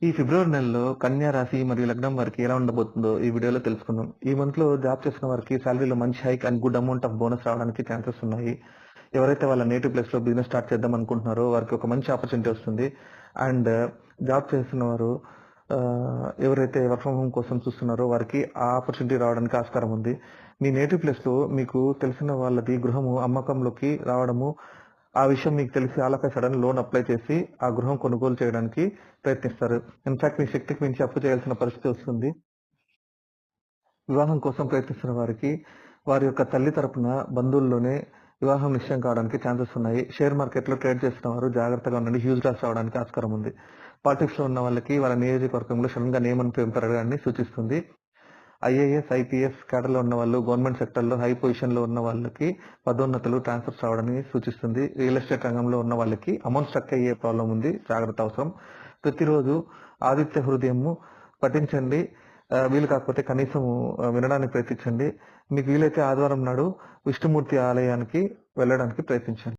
ఈ ఫిబ్రవరి నెలలో కన్యా రాశి మరియు లగ్నం వారికి ఎలా ఉండబోతుందో ఈ వీడియోలో తెలుసుకుందాం. ఈ మంత్‌లో జాబ్ చేస్తున్న వారికి సాలరీలో మంచి hike and good amount of bonus రావడానికి ఛాన్సెస్ ఉన్నాయి. ఎవరైతే వాళ్ళ నేటివ్ ప్లేస్‌లో బిజినెస్ స్టార్ట్ చేద్దాం అనుకుంటున్నారో వారికి ఒక మంచి ఆపర్చునిటీ వస్తుంది. అండ్ జాబ్ చేస్తున్నవారు ఎవరైతే వర్క్ ఫ్రమ్ హోమ్ కోసం చూస్తున్నారో వారికి ఆ ఆపర్చునిటీ రావడానికి ఆస్కారం ఉంది. మీ నేటివ్ ప్లేస్‌లో మీకు తెలిసిన వాళ్ళది గృహము అమ్మకంలోకి రావడము, ఆ విషయం మీకు తెలిసి all of a sudden loan apply చేసి ఆ గృహం కొనుగోలు చేయడానికి ప్రయత్నిస్తారు. ఇన్‌ఫాక్ట్ మీ శక్తికి మించి అప్పు చేయాల్సిన పరిస్థితి వస్తుంది. వివాహం కోసం ప్రయత్నిస్తున్న వారికి వారి యొక్క తల్లి తరపున బంధువుల్లోనే వివాహం నిశ్చయం కావడానికి ఛాన్సెస్ ఉన్నాయి. షేర్ మార్కెట్‌లో ట్రేడ్ చేస్తున్న వారు జాగ్రత్తగా ఉండండి. హ్యూజ్ లాస్ రావడానికి ఆస్కారం ఉంది. పాలిటిక్స్‌లో ఉన్న వాళ్ళకి వాళ్ళ నియోజకవర్గంలో సడెన్‌గా నేమ్ అండ్ ఫేమ్ పెరగడాన్ని సూచిస్తుంది. ఐఏఎస్, ఐపీఎస్ క్యాడర్‌లో ఉన్నవాళ్ళు, గవర్నమెంట్ సెక్టార్‌లో హై పొజిషన్‌లో ఉన్న వాళ్ళకి పదోన్నతులు, ట్రాన్స్‌ఫర్స్ రావడాన్ని సూచిస్తుంది. రియల్ ఎస్టేట్ రంగంలో ఉన్న వాళ్ళకి అమౌంట్ స్ట్రక్ అయ్యే ప్రాబ్లమ్ ఉంది. జాగ్రత్త అవసరం. ప్రతిరోజు ఆదిత్య హృదయము పఠించండి. వీలు కాకపోతే కనీసం వినడానికి ప్రయత్నించండి. మీకు వీలైతే ఆదివారం నాడు విష్ణుమూర్తి ఆలయానికి వెళ్ళడానికి ప్రయత్నించండి.